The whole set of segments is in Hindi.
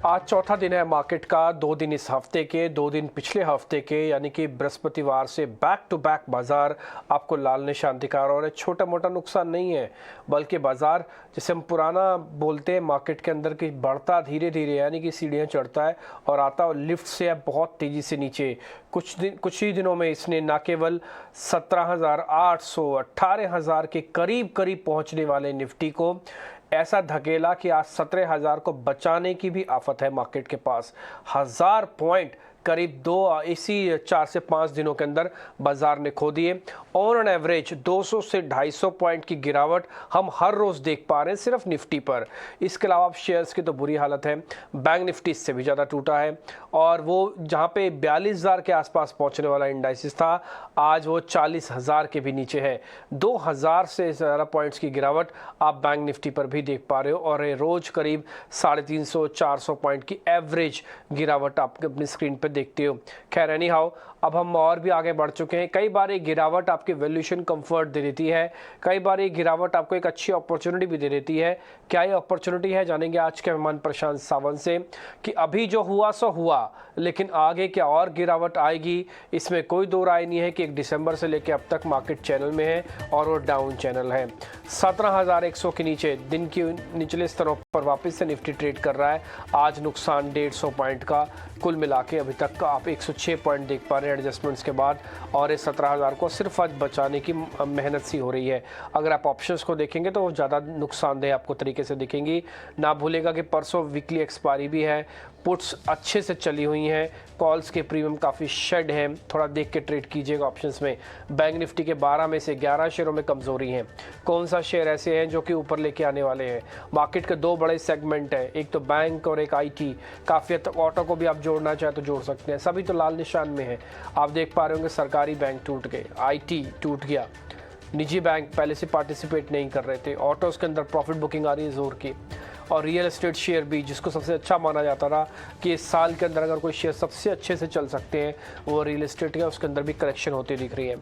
आज चौथा दिन है मार्केट का। 2 दिन इस हफ्ते के, 2 दिन पिछले हफ्ते के, यानी कि बृहस्पतिवार से बैक टू बैक बाजार आपको लाल निशान दिखा रहा है। और छोटा मोटा नुकसान नहीं है, बल्कि बाजार जैसे हम पुराना बोलते हैं मार्केट के अंदर कि बढ़ता धीरे धीरे, यानी कि सीढ़ियाँ चढ़ता है और आता है लिफ्ट से अब बहुत तेज़ी से नीचे। कुछ ही दिनों में इसने ना केवल 17,800 18,000 के करीब करीब पहुँचने वाले निफ्टी को ऐसा धकेला कि आज 17,000 को बचाने की भी आफत है मार्केट के पास। 1,000 पॉइंट करीब इसी 4 से 5 दिनों के अंदर बाजार ने खो दिए। ऑन एन एवरेज 200 से 250 पॉइंट की गिरावट हम हर रोज़ देख पा रहे हैं सिर्फ निफ्टी पर। इसके अलावा आप शेयर्स की तो बुरी हालत है। बैंक निफ्टी इससे भी ज़्यादा टूटा है और वो जहाँ पे 42,000 के आसपास पहुँचने वाला इंडाइसिस था, आज वो 40,000 के भी नीचे है। 2,000 से ज़्यादा पॉइंट्स की गिरावट आप बैंक निफ्टी पर भी देख पा रहे हो और रोज़ करीब 350-400 पॉइंट की एवरेज गिरावट आप अपनी स्क्रीन पर देखते हो। खैर एनी हाउ, अब हम और भी आगे बढ़ चुके हैं। कई बार ये गिरावट आपकी वैल्यूएशन कंफर्ट दे देती है, कई बार ये गिरावट आपको एक अच्छी अपॉर्चुनिटी भी दे देती है। क्या ये अपॉर्चुनिटी है, जानेंगे आज के मेहमान प्रशांत सावंत से कि अभी जो हुआ सो हुआ, लेकिन आगे क्या और गिरावट आएगी, इसमें कोई दो राय नहीं है कि 1 दिसंबर से लेकर अब तक मार्केट चैनल में है और वो डाउन चैनल है। 17,100 के नीचे दिन के निचले स्तरों पर वापस से निफ्टी ट्रेड कर रहा है। आज नुकसान 150 पॉइंट का कुल मिला के अभी तक का आप 106 पॉइंट देख पा रहे हैं एडजस्टमेंट्स के बाद, और इस 17,000 को सिर्फ आज बचाने की मेहनत सी हो रही है। अगर आप ऑप्शंस को देखेंगे तो वो ज़्यादा नुकसानदेह आपको तरीके से दिखेंगी। ना भूलेगा कि परसों वीकली एक्सपायरी भी है, पुट्स अच्छे से चली हुई हैं, कॉल्स के प्रीमियम काफ़ी शेड हैं, थोड़ा देख के ट्रेड कीजिएगा ऑप्शंस में। बैंक निफ्टी के 12 में से 11 शेयरों में कमज़ोरी है। कौन सा शेयर ऐसे हैं जो कि ऊपर लेके आने वाले हैं? मार्केट के 2 बड़े सेगमेंट हैं, एक तो बैंक और एक आईटी। काफ़ी हद तक ऑटो को भी आप जोड़ना चाहे तो जोड़ सकते हैं, सभी तो लाल निशान में है। आप देख पा रहे होंगे सरकारी बैंक टूट गए, आईटी टूट गया, निजी बैंक पहले से पार्टिसिपेट नहीं कर रहे थे, ऑटोज़ के अंदर प्रॉफिट बुकिंग आ रही है ज़ोर की, और रियल एस्टेट शेयर भी जिसको सबसे अच्छा माना जाता था कि इस साल के अंदर अगर कोई शेयर सबसे अच्छे से चल सकते हैं वो रियल एस्टेट का, उसके अंदर भी करेक्शन होती दिख रही है।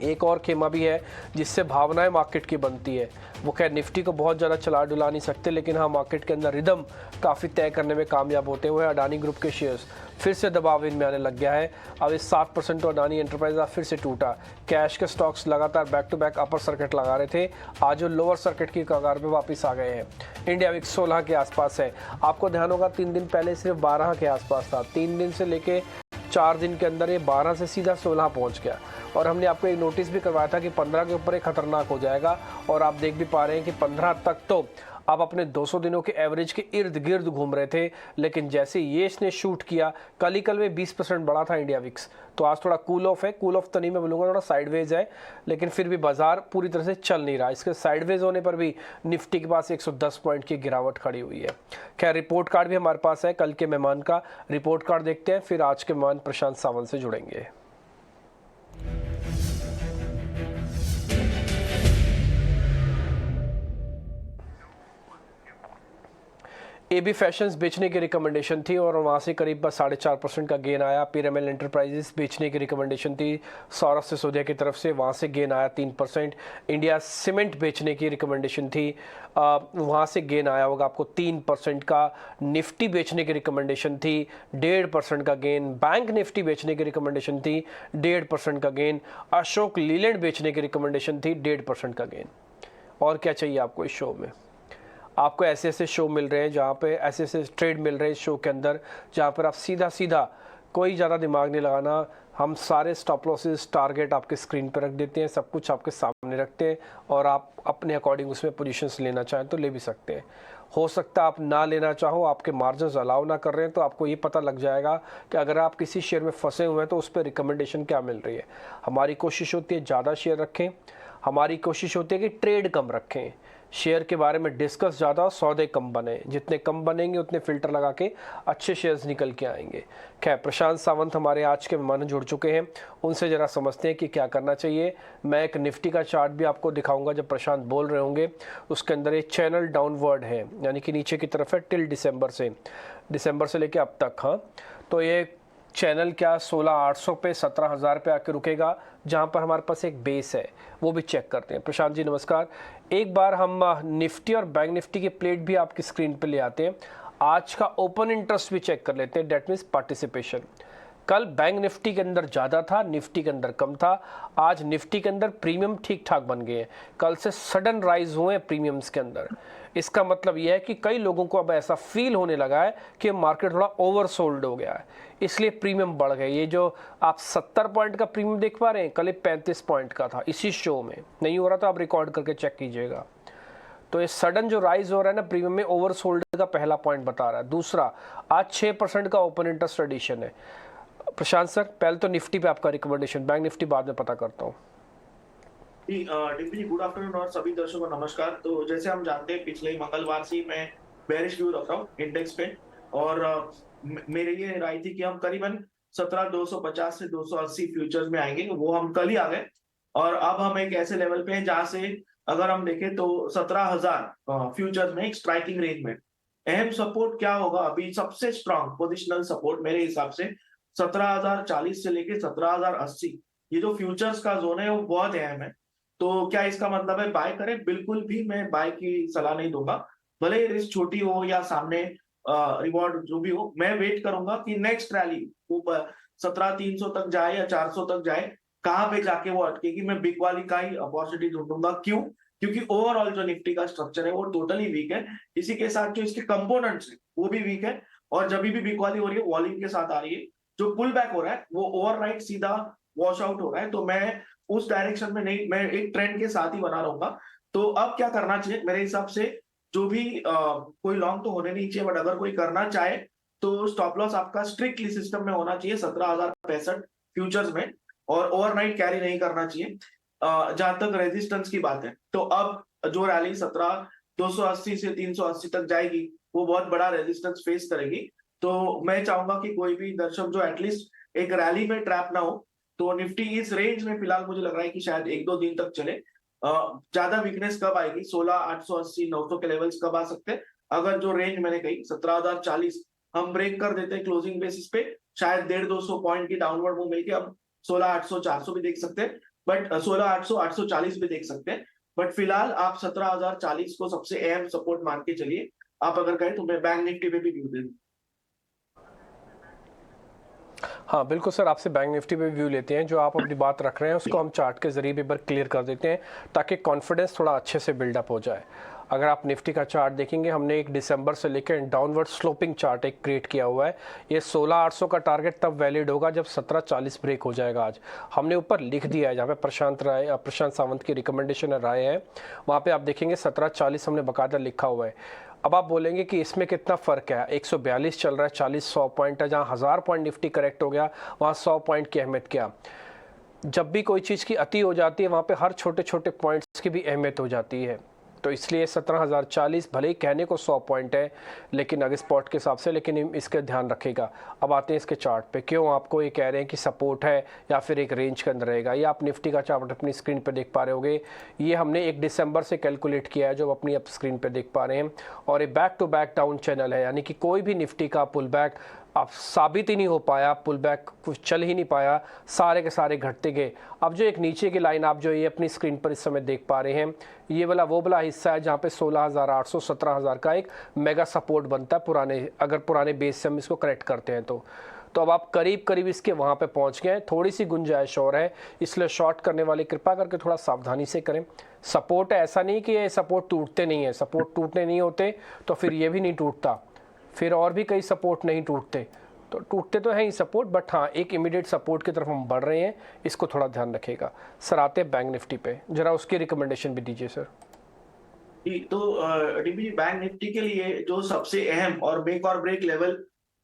एक और खेमा भी है जिससे भावनाएं मार्केट की बनती है। वो खैर निफ्टी को बहुत ज़्यादा चला डुला नहीं सकते, लेकिन हाँ मार्केट के अंदर रिदम काफ़ी तय करने में कामयाब होते हैं। वो है अडानी ग्रुप के शेयर्स। फिर से दबाव इनमें आने लग गया है। अब इस 7% तो अडानी एंटरप्राइज फिर से टूटा। कैश के स्टॉक्स लगातार back to back upper circuit लगा रहे थे, आज वो लोअर सर्किट की कगार पे वापस आ गए हैं। इंडिया विक्स 16 के आसपास है। आपको ध्यान होगा 3 दिन पहले सिर्फ 12 के आसपास था, 3 दिन से लेके 4 दिन के अंदर ये 12 से सीधा 16 पहुंच गया। और हमने आपको एक नोटिस भी करवाया था कि 15 के ऊपर ये खतरनाक हो जाएगा, और आप देख भी पा रहे हैं कि 15 तक तो आप अपने 200 दिनों के एवरेज के इर्द गिर्द घूम रहे थे। लेकिन जैसे ये इसने शूट किया, कल में 20% बढ़ा था इंडिया विक्स, तो आज थोड़ा कूल ऑफ है। कूल ऑफ तो नहीं मैं बोलूँगा, थोड़ा साइडवेज है, लेकिन फिर भी बाजार पूरी तरह से चल नहीं रहा। इसके साइडवेज होने पर भी निफ्टी के पास 110 पॉइंट की गिरावट खड़ी हुई है। खैर रिपोर्ट कार्ड भी हमारे पास है, कल के मेहमान का रिपोर्ट कार्ड देखते हैं, फिर आज के मेहमान प्रशांत सावंत से जुड़ेंगे। एबी फैशंस बेचने की रिकमेंडेशन थी और वहाँ से करीब 4.5% का गेन आया। पीरामल एंटरप्राइजेस बेचने की रिकमेंडेशन थी सौरभ सिसोदिया की तरफ से, वहाँ से गेन आया 3%। इंडिया सीमेंट बेचने की रिकमेंडेशन थी, वहाँ से गेन आया होगा आपको 3% का। निफ्टी बेचने की रिकमेंडेशन थी, 1.5% का गेन। बैंक निफ्टी बेचने की रिकमेंडेशन थी, 1.5% का गेन। अशोक लीलैंड बेचने की रिकमेंडेशन थी, 1.5% का गेन। और क्या चाहिए आपको इस शो में? आपको ऐसे ऐसे शो मिल रहे हैं जहाँ पे ऐसे ऐसे ट्रेड मिल रहे हैं इस शो के अंदर, जहाँ पर आप सीधा सीधा कोई ज़्यादा दिमाग नहीं लगाना, हम सारे स्टॉप लॉसेस टारगेट आपके स्क्रीन पर रख देते हैं, सब कुछ आपके सामने रखते हैं, और आप अपने अकॉर्डिंग उसमें पोजीशंस लेना चाहें तो ले भी सकते हैं। हो सकता है आप ना लेना चाहो, आपके मार्जिन अलाउ ना कर रहे हैं, तो आपको ये पता लग जाएगा कि अगर आप किसी शेयर में फंसे हुए हैं तो उस पर रिकमेंडेशन क्या मिल रही है। हमारी कोशिश होती है ज़्यादा शेयर रखें, हमारी कोशिश होती है कि ट्रेड कम रखें, शेयर के बारे में डिस्कस ज़्यादा और सौदे कम बने। जितने कम बनेंगे उतने फिल्टर लगा के अच्छे शेयर्स निकल के आएंगे। खैर प्रशांत सावंत हमारे आज के मेहमान जुड़ चुके हैं, उनसे ज़रा समझते हैं कि क्या करना चाहिए। मैं एक निफ्टी का चार्ट भी आपको दिखाऊंगा जब प्रशांत बोल रहे होंगे। उसके अंदर एक चैनल डाउनवर्ड है, यानी कि नीचे की तरफ है टिल दिसंबर से लेके अब तक। हाँ, तो ये चैनल क्या 16,800 पे 17,000 पे आके रुकेगा, जहां पर हमारे पास एक बेस है, वो भी चेक करते हैं। प्रशांत जी नमस्कार। एक बार हम निफ्टी और बैंक निफ्टी की प्लेट भी आपकी स्क्रीन पे ले आते हैं। आज का ओपन इंटरेस्ट भी चेक कर लेते हैं, डेट मीन्स पार्टिसिपेशन। कल बैंक निफ्टी के अंदर ज़्यादा था, निफ्टी के अंदर कम था। आज निफ्टी के अंदर प्रीमियम ठीक ठाक बन गए हैं, कल से सडन राइज हुए हैं प्रीमियम्स के अंदर। इसका मतलब यह है कि कई लोगों को अब ऐसा फील होने लगा है कि मार्केट थोड़ा ओवरसोल्ड हो गया है, इसलिए प्रीमियम बढ़ गए। ये जो आप 70 पॉइंट का प्रीमियम देख पा रहे हैं, कल ये 35 पॉइंट का था, इसी शो में नहीं हो रहा था, आप रिकॉर्ड करके चेक कीजिएगा। तो ये सडन जो राइज हो रहा है ना प्रीमियम में, ओवरसोल्ड का पहला पॉइंट बता रहा है। दूसरा, आज 6% का ओपन इंटरेस्ट एडिशन है। प्रशांत सर, पहले तो निफ्टी पे आपका रिकमेंडेशन, बैंक निफ्टी बाद में पता करता हूँ। डीपी जी, गुड आफ्टरनून और सभी दर्शकों को नमस्कार। तो जैसे हम जानते हैं, पिछले ही मंगलवार से ही मैं बेरिश व्यू रख रहा हूँ इंडेक्स पे। और मेरी ये राय थी कि हम करीबन 17,250 से 280 फ्यूचर्स में आएंगे, वो हम कल ही आ गए। और अब हम एक ऐसे लेवल पे हैं जहां से अगर हम देखें तो 17,000 फ्यूचर्स में एक स्ट्राइकिंग रेंज में अहम सपोर्ट क्या होगा। अभी सबसे स्ट्रॉन्ग पोजिशनल सपोर्ट मेरे हिसाब से 17,040 से लेके 17,080, ये जो फ्यूचर्स का जोन है वो बहुत अहम है। तो क्या इसका मतलब है बाय करें? बिल्कुल भी मैं बाय की सलाह नहीं दूंगा, भले रिस्क छोटी हो या सामने रिवॉर्ड जो भी हो। मैं वेट करूंगा कि नेक्स्ट रैली वो 17,300 तक जाए या 400 तक जाए, कहाँ पे जाके वो अटकेगी। मैं बिग वाली का ही अपॉर्चुनिटी ढूंढूंगा। क्यों? क्योंकि ओवरऑल जो निफ्टी का स्ट्रक्चर है वो टोटली वीक है, इसी के साथ जो इसके कंपोनेंट्स है वो भी वीक है। और जब भी बिग वाली हो रही है वॉल्यूम के साथ आ रही है, जो पुल बैक हो रहा है वो ओवरनाइट सीधा वॉश आउट हो रहा है। तो मैं उस डायरेक्शन में नहीं, मैं एक ट्रेंड के साथ ही बना रहूंगा। तो अब क्या करना चाहिए मेरे हिसाब से, जो भी कोई लॉन्ग तो होने नहीं चाहिए, बट अगर कोई करना चाहे तो स्टॉप लॉस आपका स्ट्रिक्टली सिस्टम में होना चाहिए 17,065 फ्यूचर्स में, और ओवरनाइट कैरी नहीं करना चाहिए। जहां तक रेजिस्टेंस की बात है, तो अब जो रैली 17,280 से 380 तक जाएगी वो बहुत बड़ा रेजिस्टेंस फेस करेगी। तो मैं चाहूंगा कि कोई भी दर्शक जो एटलीस्ट एक रैली में ट्रैप ना हो। तो निफ्टी इस रेंज में फिलहाल मुझे लग रहा है कि शायद 1-2 दिन तक चले। ज्यादा वीकनेस कब आएगी, 16,880 900 के लेवल्स कब आ सकते हैं? अगर जो रेंज मैंने कही 17,040 हम ब्रेक कर देते हैं क्लोजिंग बेसिस पे, शायद 150-200 पॉइंट की डाउनवर्ड मूव मिलकर हम 16,800 400 भी देख सकते हैं, बट 16,800 840 भी देख सकते हैं। बट फिलहाल आप 17,040 को सबसे अहम सपोर्ट मान के चलिए। आप अगर कहें तो मैं बैंक निफ्टी पे भी व्यू दे दूं। हाँ बिल्कुल सर, आपसे बैंक निफ्टी पे व्यू लेते हैं। जो आप अपनी बात रख रहे हैं उसको हम चार्ट के जरिए भी एक बार क्लियर कर देते हैं, ताकि कॉन्फिडेंस थोड़ा अच्छे से बिल्डअप हो जाए। अगर आप निफ्टी का चार्ट देखेंगे, हमने एक दिसंबर से लेकर डाउनवर्ड स्लोपिंग चार्ट एक क्रिएट किया हुआ है। ये 16,800 का टारगेट तब वैलिड होगा जब 1740 ब्रेक हो जाएगा। आज हमने ऊपर लिख दिया है, जहाँ पे प्रशांत सावंत की रिकमेंडेशन राय है, वहाँ पे आप देखेंगे 1740 हमने बाकायदा लिखा हुआ है। अब आप बोलेंगे कि इसमें कितना फ़र्क है, 142 चल रहा है, 40-100 पॉइंट है। जहाँ 1000 पॉइंट निफ्टी करेक्ट हो गया, वहाँ 100 पॉइंट की अहमियत क्या। जब भी कोई चीज़ की अति हो जाती है, वहाँ पे हर छोटे छोटे पॉइंट्स की भी अहमियत हो जाती है। तो इसलिए 17,040 भले ही कहने को 100 पॉइंट है, लेकिन अगर स्पॉट के हिसाब से, लेकिन इसका ध्यान रखेगा। अब आते हैं इसके चार्ट पे, क्यों आपको ये कह रहे हैं कि सपोर्ट है या फिर एक रेंज के अंदर रहेगा। ये आप निफ्टी का चार्ट अपनी स्क्रीन पे देख पा रहे होगे। ये हमने 1 दिसंबर से कैलकुलेट किया है, जो अपनी आप स्क्रीन पे देख पा रहे हैं। और ये back to back down channel है, यानी कि कोई भी निफ्टी का पुल बैक अब साबित ही नहीं हो पाया, पुल बैक कुछ चल ही नहीं पाया, सारे के सारे घटते गए। अब जो एक नीचे की लाइन आप जो ये अपनी स्क्रीन पर इस समय देख पा रहे हैं, ये वाला वो वाला हिस्सा है जहाँ पे 16,800 17,000 का एक मेगा सपोर्ट बनता है पुराने, अगर पुराने बेस से हम इसको करेक्ट करते हैं तो अब आप करीब करीब इसके वहाँ पे पहुँच गए हैं। थोड़ी सी गुंजाइश और है, इसलिए शॉर्ट करने वाले कृपा करके थोड़ा सावधानी से करें। सपोर्ट है, ऐसा नहीं कि ये सपोर्ट टूटते नहीं है, सपोर्ट टूटने नहीं होते तो फिर ये भी नहीं टूटता, फिर और भी कई सपोर्ट नहीं टूटते। तो टूटते तो हैं ही सपोर्ट, बट हाँ एक इमीडिएट सपोर्ट की तरफ हम बढ़ रहे हैं, इसको थोड़ा ध्यान रखिएगा। सर आते हैं बैंक निफ्टी पे, जरा उसकी रिकमेंडेशन भी दीजिए सर। तो डीबी बैंक निफ्टी के लिए जो सबसे अहम और मेक और ब्रेक लेवल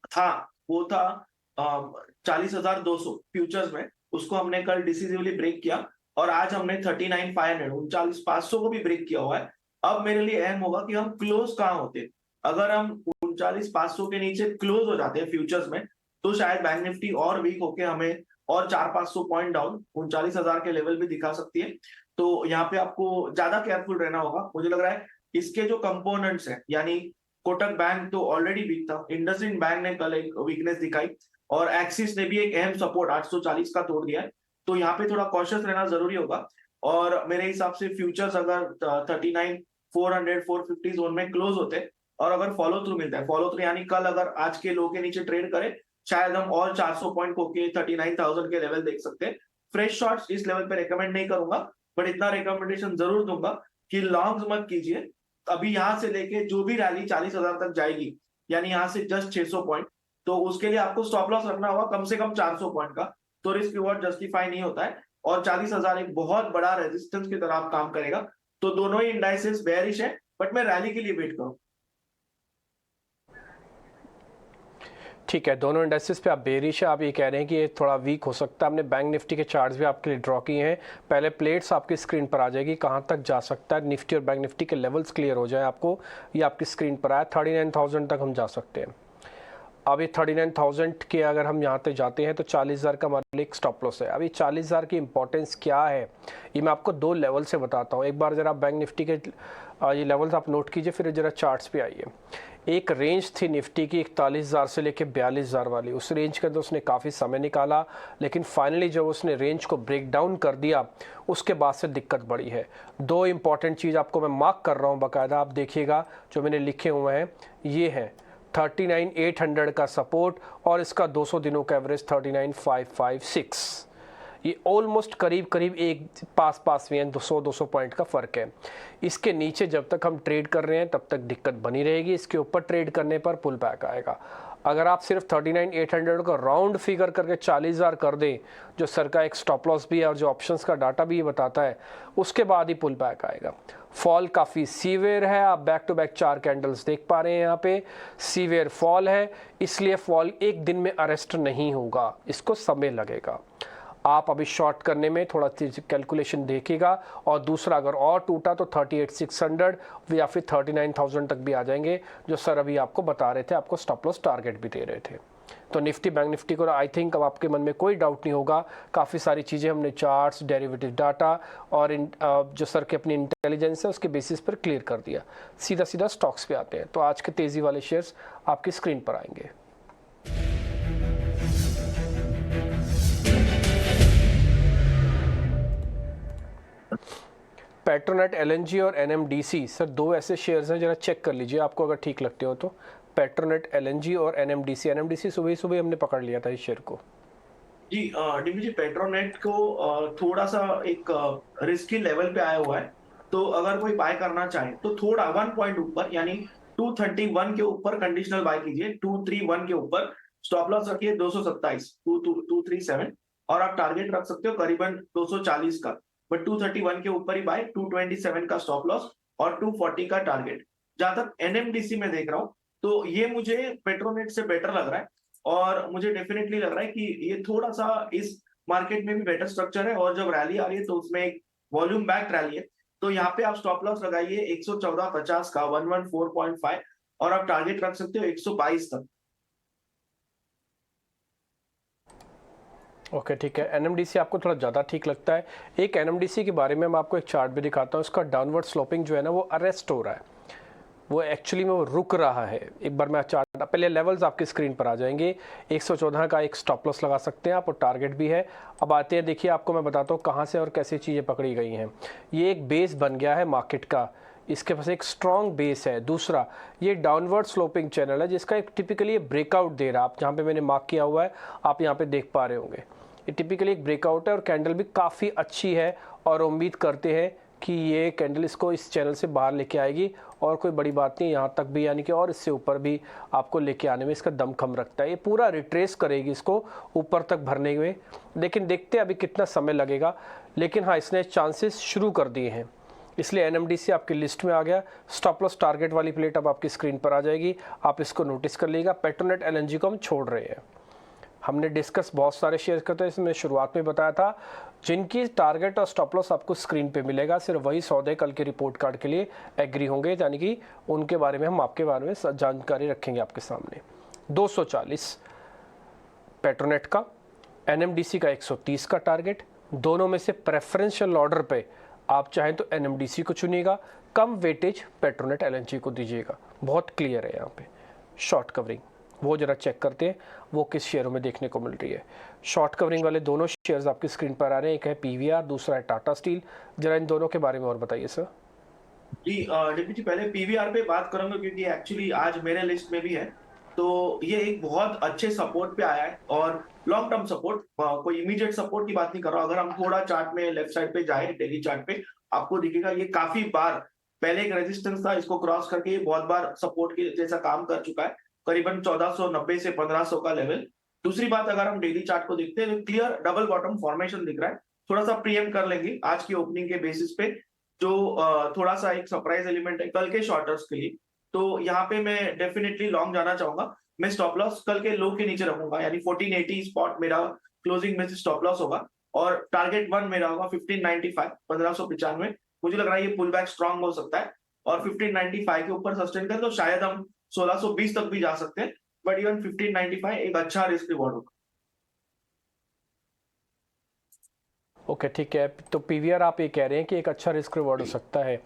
था वो था 40,200 फ्यूचर्स में। उसको हमने कल डिसिसिवली ब्रेक किया और आज हमने 39,500 39,500 को भी ब्रेक किया हुआ है। अब मेरे लिए अहम होगा कि हम क्लोज कहाँ होते। अगर हम 39,500 के नीचे क्लोज हो जाते हैं फ्यूचर्स में, तो शायद बैंक निफ्टी और वीक होके हमें और 400-500 पॉइंट डाउन 39,000 के लेवल भी दिखा सकती है। तो यहाँ पे आपको ज्यादा केयरफुल रहना होगा। मुझे लग रहा है इसके जो कंपोनेंट्स हैं, यानी कोटक बैंक तो ऑलरेडी वीक था, इंडसइंड बैंक ने कल एक वीकनेस दिखाई, और एक्सिस ने भी एक अहम सपोर्ट 840 का तोड़ दिया है। तो यहाँ पे थोड़ा कॉशियस रहना जरूरी होगा। और मेरे हिसाब से फ्यूचर्स अगर 39,400 450 जोन में क्लोज होते और अगर फॉलो थ्रू मिलता है, फॉलो थ्रू यानी कल अगर आज के लो के नीचे ट्रेड करें, शायद हम और 400 पॉइंट होके 39,000 के लेवल देख सकते हैं। फ्रेश शॉट्स इस लेवल पे रेकमेंड नहीं करूंगा, बट इतना रिकमेंडेशन जरूर दूंगा कि लॉन्ग्स मत कीजिए। अभी यहाँ से लेके जो भी रैली 40,000 तक जाएगी, यानी यहाँ से जस्ट 600 पॉइंट, तो उसके लिए आपको स्टॉप लॉस रखना होगा कम से कम 400 पॉइंट का, तो रिस्क रिवॉर्ड जस्टिफाई नहीं होता है। और 40,000 एक बहुत बड़ा रेजिस्टेंस की तरह काम करेगा। तो दोनों ही इंडाइसेस बेयरिश है, बट मैं रैली के लिए वेट करूँ। ठीक है, दोनों इंडेक्सेस पे आप बेरिश है, आप ये कह रहे हैं कि ये थोड़ा वीक हो सकता है। हमने बैंक निफ्टी के चार्ट्स भी आपके लिए ड्रॉ किए हैं। पहले प्लेट्स आपकी स्क्रीन पर आ जाएगी, कहाँ तक जा सकता है निफ्टी और बैंक निफ्टी के लेवल्स क्लियर हो जाए आपको, ये आपकी स्क्रीन पर आया। 39,000 तक हम जा सकते हैं। अभी 39,000 के अगर हम यहाँ पे जाते हैं तो 40,000 का हमारे लिए एक स्टॉप लॉस है। अभी 40,000 की इंपॉर्टेंस क्या है, ये मैं आपको दो लेवल से बताता हूँ। एक बार जरा बैंक निफ्टी के ये लेवल्स आप नोट कीजिए, फिर जरा चार्ट्स पे आइए। एक रेंज थी निफ्टी की 41,000 से लेके 42,000 वाली, उस रेंज के अंदर उसने काफ़ी समय निकाला, लेकिन फाइनली जब उसने रेंज को ब्रेक डाउन कर दिया उसके बाद से दिक्कत बड़ी है। दो इंपॉर्टेंट चीज़ आपको मैं मार्क कर रहा हूँ बाकायदा, आप देखिएगा जो मैंने लिखे हुए हैं, ये हैं 39,800 का सपोर्ट और इसका 200 दिनों का एवरेज 39,556। ये ऑलमोस्ट करीब करीब एक पास में 200 पॉइंट का फ़र्क है। इसके नीचे जब तक हम ट्रेड कर रहे हैं तब तक दिक्कत बनी रहेगी, इसके ऊपर ट्रेड करने पर पुल बैक आएगा। अगर आप सिर्फ 39,800 को राउंड फिगर करके 40,000 कर दें, जो सर का एक स्टॉप लॉस भी है और जो ऑप्शंस का डाटा भी ये बताता है, उसके बाद ही पुल बैक आएगा। फॉल काफ़ी सीवियर है, आप बैक टू बैक 4 कैंडल्स देख पा रहे हैं यहाँ पे, सीवियर फॉल है, इसलिए फॉल एक दिन में अरेस्ट नहीं होगा, इसको समय लगेगा। आप अभी शॉर्ट करने में थोड़ा कैलकुलेशन देखिएगा। और दूसरा, अगर और टूटा तो 38,600 या फिर 39,000 तक भी आ जाएंगे, जो सर अभी आपको बता रहे थे, आपको स्टॉप लॉस टारगेट भी दे रहे थे। तो निफ्टी बैंक निफ्टी को आई थिंक अब आपके मन में कोई डाउट नहीं होगा। काफ़ी सारी चीज़ें हमने चार्ट्स, डेरिवेटिव डाटा और जो सर की अपनी इंटेलिजेंस है उसके बेसिस पर क्लियर कर दिया। सीधा सीधा स्टॉक्स पे आते हैं। तो आज के तेज़ी वाले शेयर्स आपकी स्क्रीन पर आएंगे। पेट्रोनेट, एलएनजी और एनएमडीसी, सर दो ऐसे शेयर्स हैं, जरा चेक कर लीजिए आपको अगर ठीक लगते हो तो। पेट्रोनेट, एलएनजी और एनएमडीसी। एनएमडीसी सुबह सुबह हमने पकड़ लिया था इस शेयर को। जी डीबी जी, पेट्रोनेट को थोड़ा सा एक रिस्की लेवल पे आया हुआ है, तो अगर कोई बाय करना चाहे तो थोड़ा 1 पॉइंट ऊपर यानी 231 के ऊपर कंडीशनल बाय कीजिए। 231 के ऊपर स्टॉप लॉस रखिए 227, 237, और आप टारगेट रख सकते हो करीबन 240 का, बट 231 के ऊपर ही बाय, 227 का स्टॉप लॉस और 240 का टारगेट। जहां तक एनएमडीसी में देख रहा हूं, तो ये मुझे पेट्रोनेट से बेटर लग रहा है, और मुझे डेफिनेटली लग रहा है कि ये थोड़ा सा इस मार्केट में भी बेटर स्ट्रक्चर है, और जब रैली आ रही है तो उसमें एक वॉल्यूम बैक रैली है, तो यहाँ पे आप स्टॉप लॉस लगाइए 114.50 का, 114.5, और आप टारगेट रख सकते हो 122 तक। ओके ठीक है, एनएमडीसी आपको थोड़ा ज़्यादा ठीक लगता है। एक एनएमडीसी के बारे में मैं आपको एक चार्ट भी दिखाता हूँ। इसका डाउनवर्ड स्लोपिंग जो है ना वो अरेस्ट हो रहा है, वो एक्चुअली में वो रुक रहा है। एक बार मैं चार्ट, पहले लेवल्स आपकी स्क्रीन पर आ जाएंगे। 114 का एक स्टॉप लॉस लगा सकते हैं आप, और टारगेट भी है। अब आते हैं, देखिए आपको मैं बताता हूँ कहाँ से और कैसे चीज़ें पकड़ी गई हैं। ये एक बेस बन गया है मार्केट का, इसके पास एक स्ट्रॉन्ग बेस है। दूसरा, ये डाउनवर्ड स्लोपिंग चैनल है जिसका एक टिपिकली ब्रेकआउट दे रहा है। आप जहाँ पे मैंने मार्क किया हुआ है आप यहाँ पे देख पा रहे होंगे, ये टिपिकली एक ब्रेकआउट है और कैंडल भी काफ़ी अच्छी है, और उम्मीद करते हैं कि ये कैंडल इसको इस चैनल से बाहर लेके आएगी। और कोई बड़ी बात नहीं, यहाँ तक भी यानी कि और इससे ऊपर भी आपको लेके आने में इसका दमखम रखता है। ये पूरा रिट्रेस करेगी इसको ऊपर तक भरने में, लेकिन देखते हैं अभी कितना समय लगेगा। लेकिन हाँ, इसने चांसेस शुरू कर दिए हैं, इसलिए एनएमडीसी आपकी लिस्ट में आ गया। स्टॉप लॉस टारगेट वाली प्लेट अब आपकी स्क्रीन पर आ जाएगी, आप इसको नोटिस कर लीजिएगा। पेट्रोनेट, एलएनजी को हम छोड़ रहे हैं। हमने डिस्कस बहुत सारे शेयर करते हैं, इसमें शुरुआत में बताया था जिनकी टारगेट और स्टॉप लॉस आपको स्क्रीन पे मिलेगा, सिर्फ वही सौदे कल के रिपोर्ट कार्ड के लिए एग्री होंगे, यानी कि उनके बारे में हम आपके बारे में जानकारी रखेंगे आपके सामने। 240 पेट्रोनेट का, एनएमडीसी का 130 का टारगेट। दोनों में से प्रेफरेंशियल ऑर्डर पे आप चाहें तो एनएमडीसी को चुनिएगा, कम वेटेज पेट्रोनेट एलएनजी को दीजिएगा। बहुत क्लियर है यहाँ पे। शॉर्ट कवरिंग वो जरा चेक करते हैं वो किस शेयरों में देखने को मिल रही है। शॉर्ट कवरिंग वाले दोनों शेयर्स आपकी स्क्रीन पर आ रहे हैं, एक है पीवीआर, दूसरा है टाटा स्टील। जरा इन दोनों के बारे में और बताइए सर। जी डीपी जी, पहले पीवीआर पे बात करूंगा क्योंकि एक्चुअली आज मेरे लिस्ट में भी है। तो ये एक बहुत अच्छे सपोर्ट पे आया है और लॉन्ग टर्म सपोर्ट, कोई इमीडिएट सपोर्ट की बात नहीं कर रहा हूं। अगर हम थोड़ा चार्ट में लेफ्ट साइड पे जाए, डेली चार्ट पे, आपको दिखेगा ये काफी बार पहले एक रेजिस्टेंस था, इसको क्रॉस करके ये बहुत बार सपोर्ट के जैसा काम कर चुका है, करीबन 1490 से 1500 का लेवल। दूसरी बात, अगर हम डेली चार्ट को देखते हैं तो क्लियर डबल बॉटम फॉर्मेशन दिख रहा है। थोड़ा सा प्रीएम कर लेंगे आज की ओपनिंग के बेसिस पे, जो थोड़ा सा एक सरप्राइज एलिमेंट है कल के शॉर्टर्स के लिए। तो यहाँ पे मैं डेफिनेटली लॉन्ग जाना चाहूंगा। मैं स्टॉप लॉस कल के लो के नीचे रखूंगा, यानी 1480 स्पॉट मेरा क्लोजिंग में से स्टॉप लॉस होगा। और टारगेट वन मेरा होगा 1595, 1595। मुझे लग रहा है ये पुल बैक स्ट्रांग हो सकता है और 1595 के ऊपर सस्टेन कर तो शायद हम 1620 तक भी जा सकते हैं। बट इवन 1595 एक अच्छा रिस्क रिवॉर्ड होगा। ओके ठीक है, तो पीवीआर आप ये कह रहे हैं कि एक अच्छा रिस्क रिवॉर्ड हो सकता है।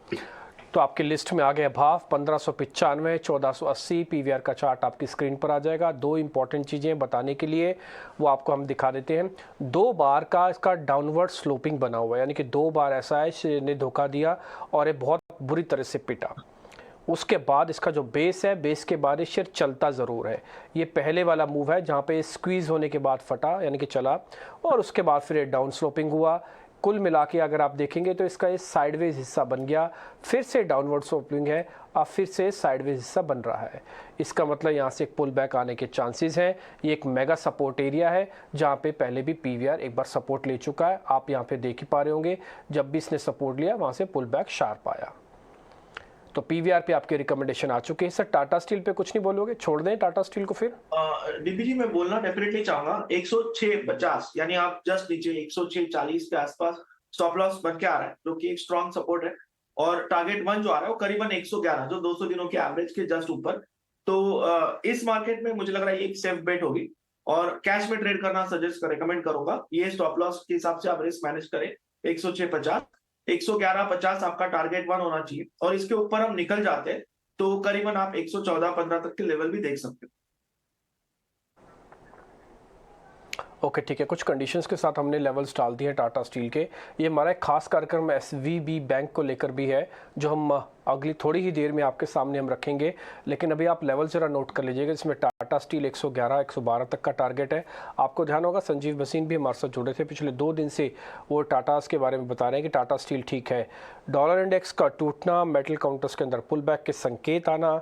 तो आपकी लिस्ट में आ गया भाव 1595, 1480। पीवीआर का चार्ट आपकी स्क्रीन पर आ जाएगा। दो इंपॉर्टेंट चीज़ें बताने के लिए वो आपको हम दिखा देते हैं। 2 बार का इसका डाउनवर्ड स्लोपिंग बना हुआ है, यानी कि 2 बार ऐसा है शेयर ने धोखा दिया और ये बहुत बुरी तरह से पिटा। उसके बाद इसका जो बेस है, बेस के बाद ये शेयर चलता ज़रूर है। ये पहले वाला मूव है जहाँ पे स्क्वीज़ होने के बाद फटा, यानी कि चला, और उसके बाद फिर ये डाउन स्लोपिंग हुआ। कुल मिला के अगर आप देखेंगे तो इसका ये साइडवेज हिस्सा बन गया, फिर से डाउनवर्ड स्लोपिंग है, अब फिर से साइडवेज हिस्सा बन रहा है। इसका मतलब यहाँ से एक पुल बैक आने के चांसेस हैं। ये एक मेगा सपोर्ट एरिया है जहाँ पे पहले भी पीवीआर एक बार सपोर्ट ले चुका है। आप यहाँ पे देख ही पा रहे होंगे, जब भी इसने सपोर्ट लिया वहाँ से पुल बैक शार्प आया। तो पीवीआर पे आपके रिकमेंडेशन आ चुके हैं। सर टाटा स्टील पे कुछ नहीं बोलोगे, छोड़ दें टाटा स्टील को फिर? डीपी जी, मैं बोलना डेफिनेटली चाहूंगा 106.50, यानी आप जस्ट नीचे 106.40 के आसपास स्टॉप लॉस बन के आ रहा है, जो कि एक स्ट्रॉन्ग सपोर्ट है। और टारगेट वन जो आ रहा है वो करीबन 111, जो 200 दिनों के एवरेज के जस्ट ऊपर। तो इस मार्केट में मुझे लग रहा है ये एक सेफ बेट होगी और कैश में ट्रेड करना सजेस्ट रिकमेंड करूंगा। ये स्टॉप लॉस के हिसाब से आप रिस्क मैनेज करें। 106.50, 111.50 आपका टारगेट वन होना चाहिए और इसके ऊपर हम निकल जाते हैं तो करीबन आप 114-15 तक के लेवल भी देख सकते हो। ओके ठीक है, कुछ कंडीशंस के साथ हमने लेवल्स डाल दिए हैं टाटा स्टील के। ये हमारा एक खास कार्यक्रम एसवीबी बैंक को लेकर भी है, जो हम अगली थोड़ी ही देर में आपके सामने हम रखेंगे। लेकिन अभी आप लेवल ज़रा नोट कर लीजिएगा, जिसमें टाटा स्टील 111, 112 तक का टारगेट है। आपको ध्यान होगा संजीव भसीन भी हमारे साथ जुड़े थे पिछले 2 दिन से, वो टाटास के बारे में बता रहे हैं कि टाटा स्टील ठीक है। डॉलर इंडेक्स का टूटना, मेटल काउंटर्स के अंदर पुल बैक के संकेत आना,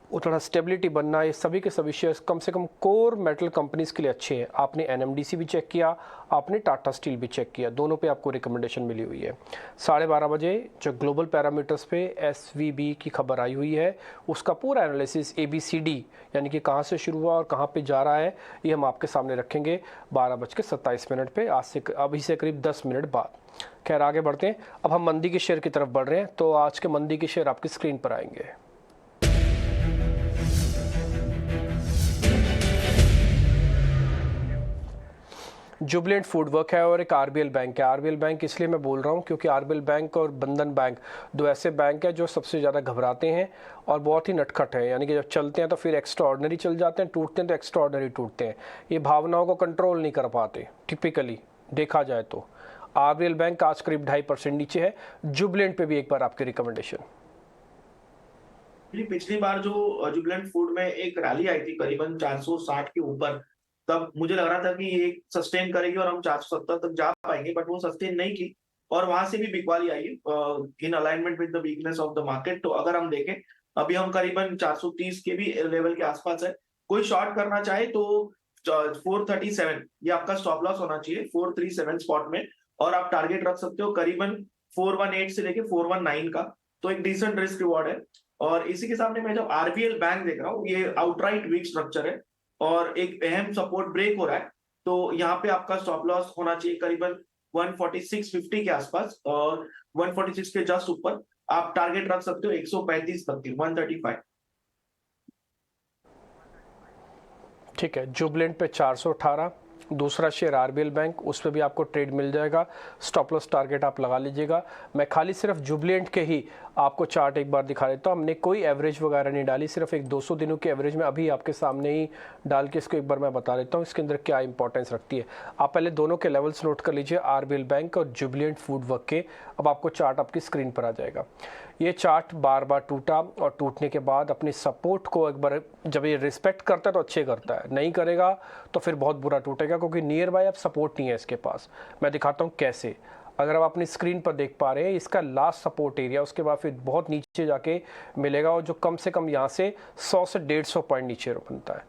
वो थोड़ा स्टेबिलिटी बनना, ये सभी के सभी शेयर्स कम से कम कोर मेटल कंपनीज़ के लिए अच्छे हैं। आपने एनएमडीसी भी चेक किया, आपने टाटा स्टील भी चेक किया, दोनों पे आपको रिकमेंडेशन मिली हुई है। 12:30 बजे जो ग्लोबल पैरामीटर्स पे एसवीबी की खबर आई हुई है, उसका पूरा एनालिसिस ABCD, यानी कि कहाँ से शुरू हुआ और कहाँ पे जा रहा है, ये हम आपके सामने रखेंगे 12:27 पे, आज से अभी से करीब 10 मिनट बाद। खैर आगे बढ़ते हैं, अब हम मंदी के शेयर की तरफ बढ़ रहे हैं। तो आज के मंदी के शेयर आपकी स्क्रीन पर आएंगे। जुबलेंट फूडवर्क है और एक आरबीएल बैंक है। आरबीएल बैंक इसलिए मैं बोल रहा हूँ क्योंकि आरबीएल बैंक और बंधन बैंक 2 ऐसे बैंक है जो सबसे ज़्यादा घबराते हैं और बहुत ही नटखट है, यानी कि जब चलते हैं तो फिर एक्स्ट्रा ऑर्डनरी चल जाते हैं, टूटते हैं तो एक्स्ट्रा ऑर्डनरी टूटते हैं। ये भावनाओं को कंट्रोल नहीं कर पाते टिपिकली देखा जाए तो। आरबीएल बैंक आज करीब 2.5% नीचे है। जुबलेंट पे भी एक बार आपकी रिकमेंडेशन। पिछली बार जो जुबिलेंट फूड में एक रैली आई थी करीबन 460 के ऊपर, तब मुझे लग रहा था कि ये सस्टेन करेगी और हम 470 तक जा पाएंगे, बट वो सस्टेन नहीं की और वहां से भी बिकवाली आई in alignment with the weakness of the market. तो अगर हम देखें अभी हम करीबन 430 के भी लेवल के आसपास है। कोई शॉर्ट करना चाहे तो 437 ये आपका स्टॉप लॉस होना चाहिए, 437 स्पॉट में। और आप टारगेट रख सकते हो करीबन 418 से लेके 419 का, तो एक डिसेंट रिस्क रिवॉर्ड है। और इसी के सामने मैं जब आरबीएल बैंक देख रहा हूँ, ये आउटराइट वीक स्ट्रक्चर है और एक अहम सपोर्ट ब्रेक हो रहा है। तो यहाँ पे आपका स्टॉप लॉस होना चाहिए करीबन 146.50 के आसपास और 146 के जस्ट ऊपर आप टारगेट रख सकते हो 135 तक की, 135। ठीक है, जुबलेंट पे 418। दूसरा शेयर आरबीएल बैंक, उस पर भी आपको ट्रेड मिल जाएगा। स्टॉप लॉस टारगेट आप लगा लीजिएगा। मैं खाली सिर्फ जुबलेंट के ही आपको चार्ट एक बार दिखा देता हूँ। हमने कोई एवरेज वगैरह नहीं डाली, सिर्फ एक 200 दिनों की एवरेज में अभी आपके सामने ही डाल के इसको एक बार मैं बता देता हूँ इसके अंदर क्या इंपॉर्टेंस रखती है। आप पहले दोनों के लेवल्स नोट कर लीजिए, आरबीएल बैंक और जुबिलेंट फूड वर्क के। अब आपको चार्ट आपकी स्क्रीन पर आ जाएगा। ये चार्ट बार बार टूटा और टूटने के बाद अपनी सपोर्ट को एक बार जब ये रिस्पेक्ट करता है तो अच्छे करता है, नहीं करेगा तो फिर बहुत बुरा टूटेगा, क्योंकि नियर बाय अब सपोर्ट नहीं है इसके पास। मैं दिखाता हूँ कैसे। अगर आप अपनी स्क्रीन पर देख पा रहे हैं, इसका लास्ट सपोर्ट एरिया, उसके बाद फिर बहुत नीचे जाके मिलेगा, और जो कम से कम यहाँ से 100 से 150 पॉइंट नीचे बनता है।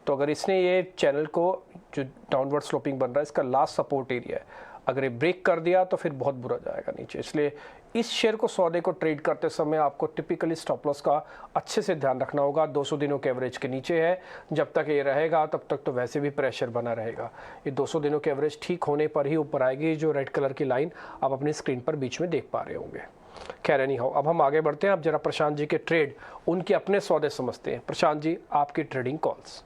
तो अगर इसने ये चैनल को जो डाउनवर्ड स्लोपिंग बन रहा है, इसका लास्ट सपोर्ट एरिया है, अगर ये ब्रेक कर दिया तो फिर बहुत बुरा जाएगा नीचे। इसलिए इस शेयर को, सौदे को ट्रेड करते समय आपको टिपिकली स्टॉप लॉस का अच्छे से ध्यान रखना होगा। 200 दिनों के एवरेज के नीचे है, जब तक ये रहेगा तब तक तो वैसे भी प्रेशर बना रहेगा। ये 200 दिनों के एवरेज ठीक होने पर ही ऊपर आएगी, जो रेड कलर की लाइन आप अपनी स्क्रीन पर बीच में देख पा रहे होंगे। खैर नहीं हो, अब हम आगे बढ़ते हैं। अब जरा प्रशांत जी के ट्रेड, उनके अपने सौदे समझते हैं। प्रशांत जी, आपकी ट्रेडिंग कॉल्स।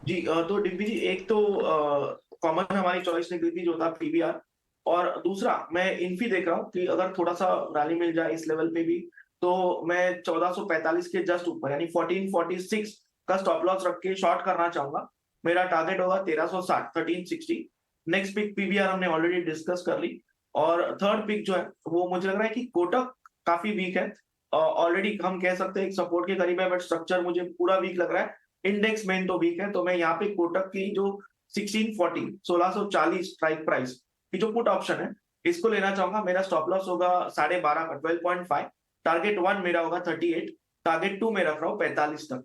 जी तो डिम्पी जी, एक तो कॉमन हमारी चॉइस निकली थी जो था पीवीआर, और दूसरा मैं इन्फी देख रहा हूँ कि अगर थोड़ा सा रैली मिल जाए इस लेवल पे भी, तो मैं 1445 के जस्ट ऊपर यानी 1446 का स्टॉप लॉस रख के शॉर्ट करना चाहूंगा। मेरा टारगेट होगा 1360, 1360। नेक्स्ट पिक पीवीआर हमने ऑलरेडी डिस्कस कर ली, और थर्ड पिक जो है वो मुझे लग रहा है कि कोटक काफी वीक है। ऑलरेडी हम कह सकते हैं एक सपोर्ट के करीब है, बट स्ट्रक्चर मुझे पूरा वीक लग रहा है। इंडेक्स मेन तो वीक है, तो मैं यहाँ पे कोटक की जो 1640, 1640 स्ट्राइक प्राइस की जो पुट ऑप्शन है, इसको लेना चाहूंगा। मेरा स्टॉप लॉस होगा 12.5 का, 12.5। टारगेट 1 मेरा होगा 38, टारगेट 2 मेरा रख रहा हूँ 45 तक।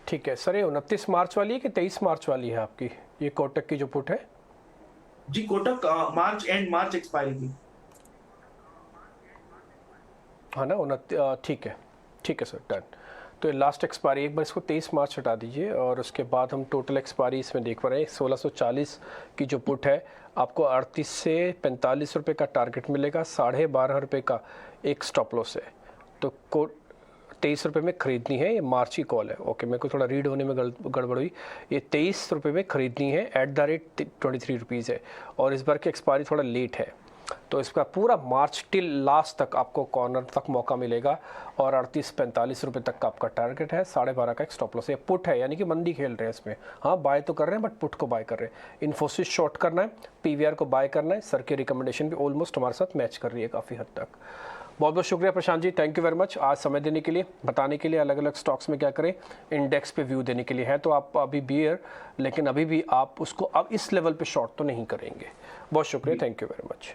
ठीक है सर, ये 29 मार्च वाली है कि 23 मार्च वाली है आपकी, ये कोटक की जो पुट है? जी कोटक मार्च एंड, मार्च एक्सपायरी थी। हाँ ना, 29। ठीक है सर, डन। तो ये लास्ट एक्सपायरी, एक बार इसको 23 मार्च हटा दीजिए, और उसके बाद हम टोटल एक्सपायरी इसमें देख पा रहे हैं। 1640 की जो पुट है, आपको 38 से 45 रुपये का टारगेट मिलेगा, 12.5 रुपये का एक स्टॉप लॉस है। तो 23 रुपये में खरीदनी है, ये मार्च की कॉल है। ओके, मेरे को थोड़ा रीड होने में गड़बड़ हुई। ये 23 रुपये में खरीदनी है, @23 है, और इस बार की एक्सपायरी थोड़ा लेट है, तो इसका पूरा मार्च टिल लास्ट तक आपको कॉर्नर तक मौका मिलेगा, और 38-45 रुपये तक का आपका टारगेट है। 12.5 का एक स्टॉप लॉस है। पुट है, यानी कि मंदी खेल रहे हैं इसमें। हाँ, बाय तो कर रहे हैं, बट पुट को बाय कर रहे हैं। इन्फोसिस शॉर्ट करना है, पीवीआर को बाय करना है। सर की रिकमेंडेशन भी ऑलमोस्ट हमारे साथ मैच कर रही है काफ़ी हद तक। बहुत बहुत शुक्रिया Prashant ji, thank you very much, आज समय देने के लिए, बताने के लिए अलग अलग स्टॉक्स में क्या करें, इंडेक्स पे व्यू देने के लिए है। तो आप अभी बियर, लेकिन अभी भी आप उसको अब इस लेवल पे शॉर्ट तो नहीं करेंगे। बहुत शुक्रिया, थैंक यू वेरी मच।